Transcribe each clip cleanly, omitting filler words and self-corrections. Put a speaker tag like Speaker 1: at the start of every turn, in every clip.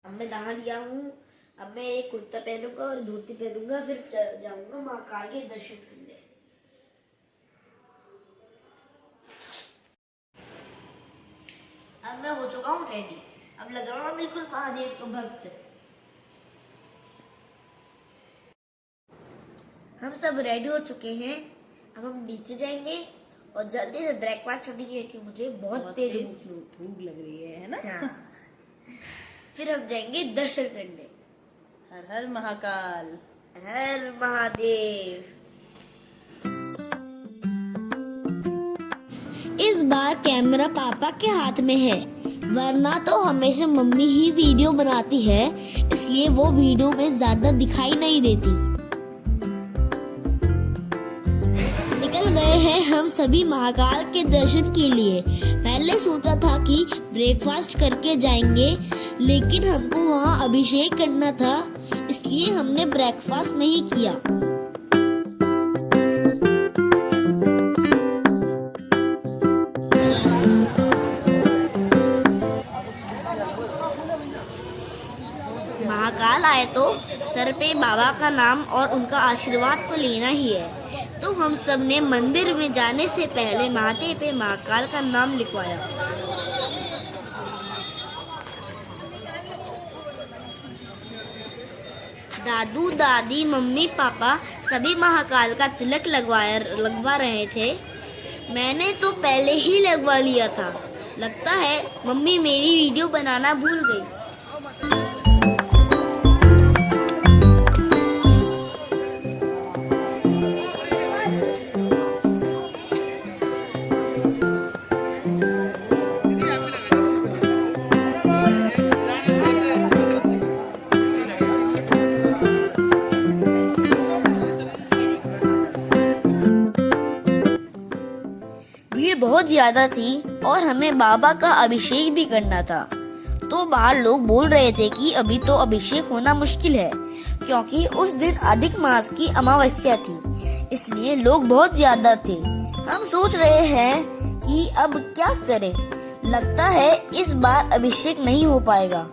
Speaker 1: अब मैं नहा लिया हूँ। अब मैं एक कुर्ता पहनूंगा और धोती पहनूंगा, फिर जाऊंगा महाकाल के दर्शन करने। अब मैं हो चुका हूँ रेडी। अब लग रहा हूँ बिल्कुल महादेव का भक्त। हम सब रेडी हो चुके हैं। अब हम नीचे जाएंगे और जल्दी से ब्रेकफास्ट करने की, क्योंकि मुझे बहुत तेज भूख लग रही है ना। हाँ। फिर हम जाएंगे दर्शन करने।
Speaker 2: हर हर महाकाल,
Speaker 1: हर हर महादेव। इस बार कैमरा पापा के हाथ में है, वरना तो हमेशा मम्मी ही वीडियो बनाती है, इसलिए वो वीडियो में ज्यादा दिखाई नहीं देती। निकल गए हैं हम सभी महाकाल के दर्शन के लिए। पहले सोचा था कि ब्रेकफास्ट करके जाएंगे, लेकिन हमको वहाँ अभिषेक करना था, इसलिए हमने ब्रेकफास्ट नहीं किया। महाकाल आए तो सर पे बाबा का नाम और उनका आशीर्वाद तो लेना ही है। तो हम सब ने मंदिर में जाने से पहले माथे पे महाकाल का नाम लिखवाया। दादू दादी मम्मी पापा सभी महाकाल का तिलक लगवा रहे थे। मैंने तो पहले ही लगवा लिया था। लगता है मम्मी मेरी वीडियो बनाना भूल गई। भीड़ बहुत ज्यादा थी और हमें बाबा का अभिषेक भी करना था। तो बाहर लोग बोल रहे थे कि अभी तो अभिषेक होना मुश्किल है, क्योंकि उस दिन अधिक मास की अमावस्या थी, इसलिए लोग बहुत ज्यादा थे। हम सोच रहे हैं कि अब क्या करें। लगता है इस बार अभिषेक नहीं हो पाएगा।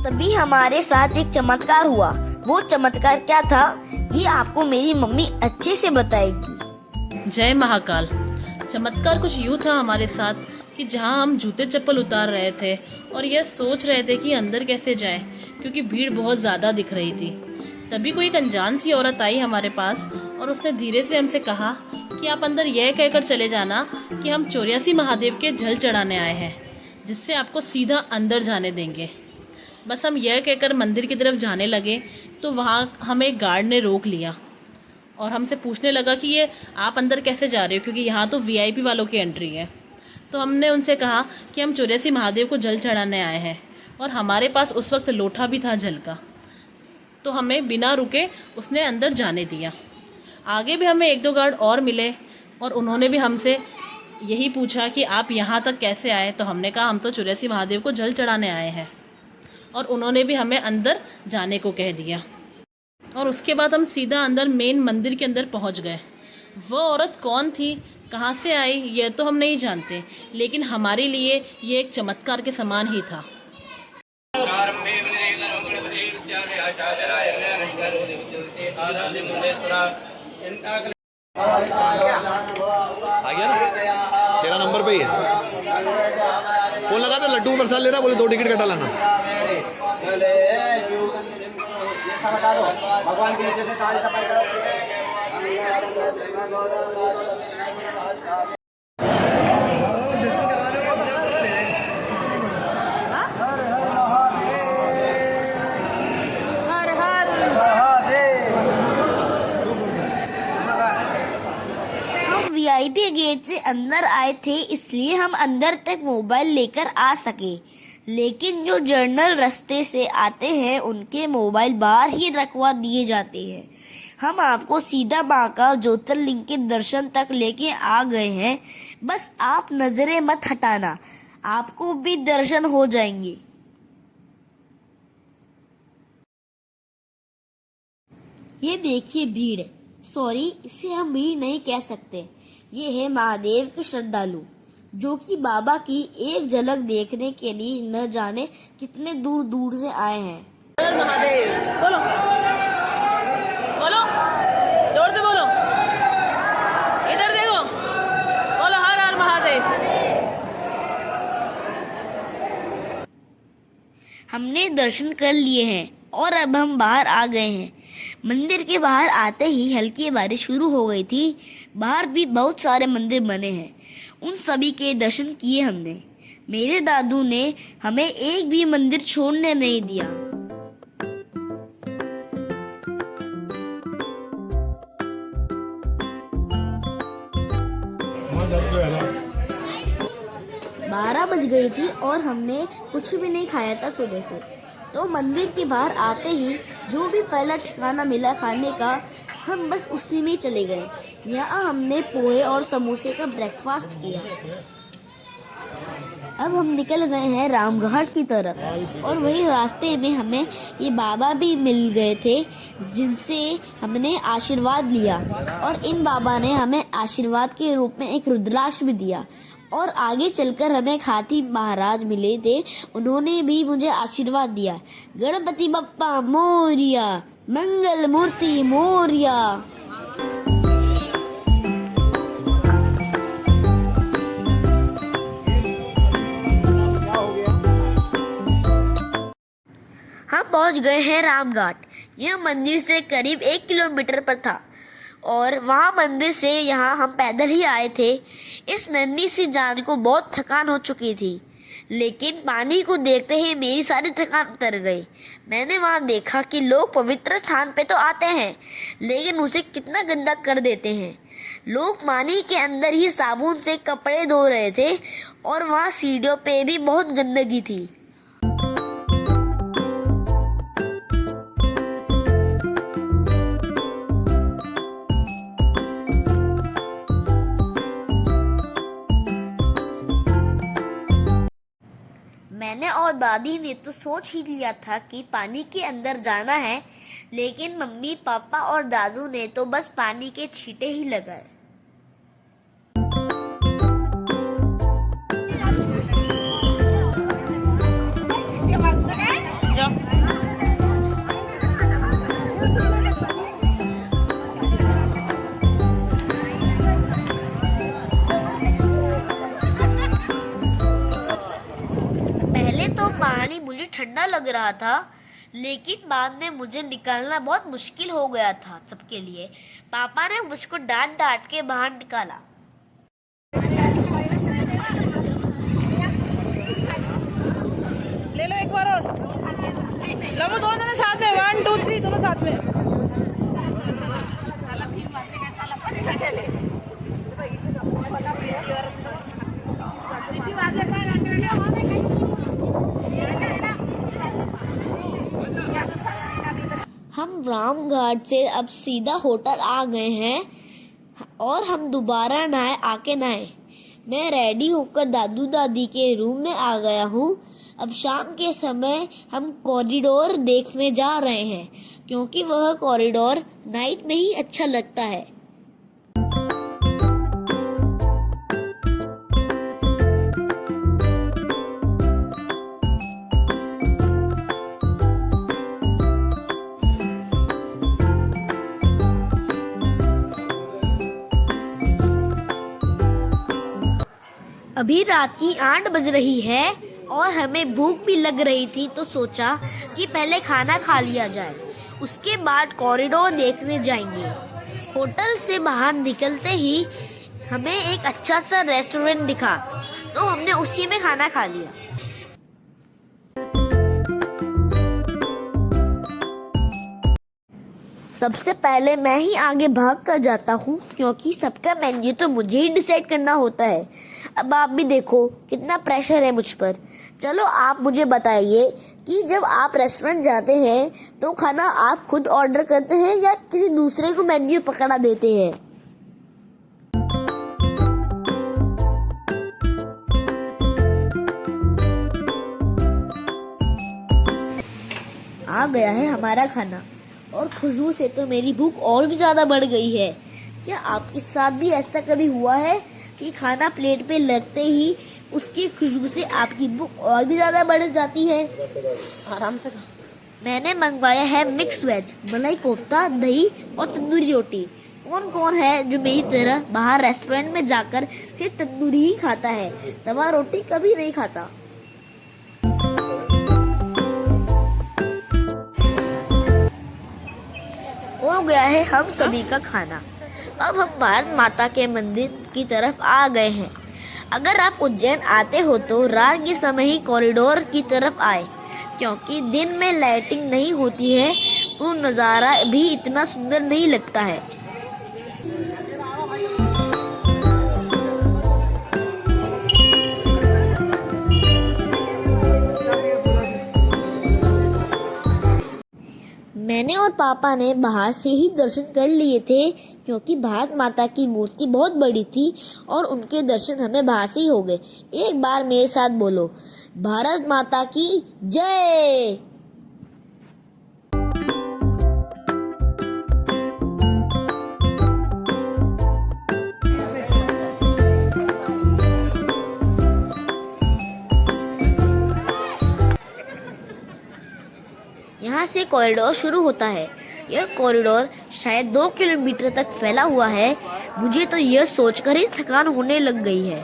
Speaker 1: तभी हमारे साथ एक चमत्कार हुआ। वो चमत्कार क्या था, ये आपको मेरी मम्मी अच्छे से बताएगी।
Speaker 2: जय महाकाल। चमत्कार कुछ यूँ था हमारे साथ कि जहाँ हम जूते चप्पल उतार रहे थे और यह सोच रहे थे कि अंदर कैसे जाएं, क्योंकि भीड़ बहुत ज़्यादा दिख रही थी। तभी कोई एक अनजान सी औरत आई हमारे पास और उसने धीरे से हमसे कहा कि आप अंदर यह कहकर चले जाना कि हम 84 महादेव के जल चढ़ाने आए हैं, जिससे आपको सीधा अंदर जाने देंगे। बस हम यह कहकर मंदिर की तरफ जाने लगे तो वहाँ हमें एक गार्ड ने रोक लिया और हमसे पूछने लगा कि ये आप अंदर कैसे जा रहे हो, क्योंकि यहाँ तो वीआईपी वालों की एंट्री है। तो हमने उनसे कहा कि हम 84 महादेव को जल चढ़ाने आए हैं और हमारे पास उस वक्त लोटा भी था जल का। तो हमें बिना रुके उसने अंदर जाने दिया। आगे भी हमें एक दो गार्ड और मिले और उन्होंने भी हमसे यही पूछा कि आप यहाँ तक कैसे आए। तो हमने कहा हम तो 84 महादेव को जल चढ़ाने आए हैं, और उन्होंने भी हमें अंदर जाने को कह दिया। और उसके बाद हम सीधा अंदर मेन मंदिर के अंदर पहुंच गए। वो औरत कौन थी, कहाँ से आई, यह तो हम नहीं जानते, लेकिन हमारे लिए ये एक चमत्कार के समान ही था।
Speaker 3: आ गया ना, तेरा नंबर पे ही है। फोन लगा तो लड्डू प्रसाद ले रहा, बोले 2 टिकट कटा लाना। भगवान के नीचे से ताली सफाई करो।
Speaker 1: वीआईपी गेट से अंदर आए थे, इसलिए हम अंदर तक मोबाइल लेकर आ सके। लेकिन जो जर्नल रास्ते से आते हैं उनके मोबाइल बाहर ही रखवा दिए जाते हैं। हम आपको सीधा महाकाल ज्योतिर्लिंग के दर्शन तक लेके आ गए हैं। बस आप नजरें मत हटाना, आपको भी दर्शन हो जाएंगे। ये देखिए भीड़, सॉरी इसे हम भीड़ नहीं कह सकते। ये है महादेव के श्रद्धालु जो कि बाबा की एक झलक देखने के लिए न जाने कितने दूर दूर से आए हैं।
Speaker 2: हर महादेव बोलो, बोलो, जोर से बोलो, इधर देखो, बोलो हर हर महादेव।
Speaker 1: हमने दर्शन कर लिए हैं और अब हम बाहर आ गए हैं। मंदिर के बाहर आते ही हल्की बारिश शुरू हो गई थी। बाहर भी बहुत सारे मंदिर बने हैं, उन सभी के दर्शन किए हमने। मेरे दादू ने हमें एक भी मंदिर छोड़ने नहीं दिया। बारह बज गई थी और हमने कुछ भी नहीं खाया था सुबह से। तो मंदिर के बाहर आते ही जो भी पहला ठिकाना मिला खाने का, हम बस उसी में चले गए। यहाँ हमने पोहे और समोसे का ब्रेकफास्ट किया। अब हम निकल गए हैं रामघाट की तरफ और वही रास्ते में हमें ये बाबा भी मिल गए थे जिनसे हमने आशीर्वाद लिया, और इन बाबा ने हमें आशीर्वाद के रूप में एक रुद्राक्ष भी दिया। और आगे चलकर हमें खाती महाराज मिले थे, उन्होंने भी मुझे आशीर्वाद दिया। गणपति बप्पा मोरिया, मंगल मूर्ति मोरिया। हम पहुंच गए हैं रामघाट। यह मंदिर से करीब 1 किलोमीटर पर था और वहां मंदिर से यहाँ हम पैदल ही आए थे। इस नन्ही सी जान को बहुत थकान हो चुकी थी, लेकिन पानी को देखते ही मेरी सारी थकान उतर गई। मैंने वहां देखा कि लोग पवित्र स्थान पे तो आते हैं, लेकिन उसे कितना गंदा कर देते हैं। लोग पानी के अंदर ही साबुन से कपड़े धो रहे थे और वहां सीढ़ियों पे भी बहुत गंदगी थी। मैंने और दादी ने तो सोच ही लिया था कि पानी के अंदर जाना है, लेकिन मम्मी, पापा और दादू ने तो बस पानी के छींटे ही लगाए। पानी मुझे ठंडा लग रहा था, लेकिन बाद में मुझे निकालना बहुत मुश्किल हो गया था सबके लिए। पापा ने मुझको डांट डांट के बाहर निकाला।
Speaker 2: ले लो एक बार और, लो दोनों जने साथ में, 1 2 3 दोनों साथ में।
Speaker 1: हम रामघाट से अब सीधा होटल आ गए हैं और हम दोबारा नहाए। मैं रेडी होकर दादू दादी के रूम में आ गया हूँ। अब शाम के समय हम कॉरिडोर देखने जा रहे हैं, क्योंकि वह कॉरिडोर नाइट में ही अच्छा लगता है। अभी रात की 8 बज रही है और हमें भूख भी लग रही थी, तो सोचा कि पहले खाना खा लिया जाए, उसके बाद कॉरिडोर देखने जाएंगे। होटल से बाहर निकलते ही हमें एक अच्छा सा रेस्टोरेंट दिखा, तो हमने उसी में खाना खा लिया। सबसे पहले मैं ही आगे भाग कर जाता हूँ, क्योंकि सबका मेन्यू तो मुझे ही डिसाइड करना होता है। अब आप भी देखो कितना प्रेशर है मुझ पर। चलो आप मुझे बताइए कि जब आप रेस्टोरेंट जाते हैं तो खाना आप खुद ऑर्डर करते हैं या किसी दूसरे को मेन्यू पकड़ा देते हैं? आ गया है हमारा खाना और खुशबू से तो मेरी भूख और भी ज्यादा बढ़ गई है। क्या आपके साथ भी ऐसा कभी हुआ है कि खाना प्लेट पे लगते ही उसकी खुशबू से आपकी भूख और भी ज्यादा बढ़ जाती है।
Speaker 2: आराम से खा।
Speaker 1: मैंने मंगवाया है मिक्स वेज, मलाई कोफ्ता, दही और तंदूरी रोटी। कौन कौन है जो मेरी तरह बाहर रेस्टोरेंट में जाकर सिर्फ तंदूरी ही खाता है, तवा रोटी कभी नहीं खाता। हो गया है हम सभी का खाना। अब हम भारत माता के मंदिर की तरफ आ गए हैं। अगर आप उज्जैन आते हो तो रात के समय ही कॉरिडोर की तरफ आए, क्योंकि दिन में लाइटिंग नहीं होती है तो नज़ारा भी इतना सुंदर नहीं लगता है। मैंने और पापा ने बाहर से ही दर्शन कर लिए थे, क्योंकि भारत माता की मूर्ति बहुत बड़ी थी और उनके दर्शन हमें बाहर से ही हो गए। एक बार मेरे साथ बोलो, भारत माता की जय। यहाँ से कॉरिडोर शुरू होता है। यह कॉरिडोर शायद 2 किलोमीटर तक फैला हुआ है। मुझे तो यह सोचकर ही थकान होने लग गई है।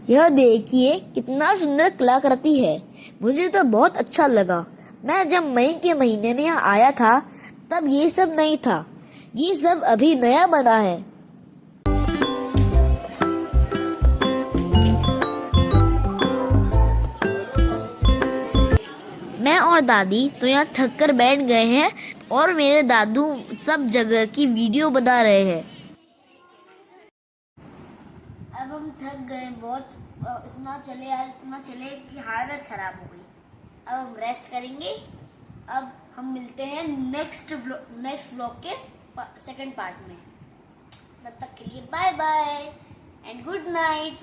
Speaker 1: यह देखिए कितना सुंदर कलाकृति है। मुझे तो बहुत अच्छा लगा। मैं जब मई के महीने में यहाँ आया था तब ये सब नहीं था। ये सब अभी नया बना है। मैं और दादी तो यहाँ थक कर बैठ गए हैं और मेरे दादू सब जगह की वीडियो बना रहे हैं। अब हम थक गए बहुत, इतना चले कि हालत खराब हो गई। अब हम रेस्ट करेंगे। अब हम मिलते हैं नेक्स्ट ब्लॉग के सेकंड पार्ट में। तब तक के लिए bye bye and good night.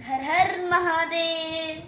Speaker 1: हर हर महादेव।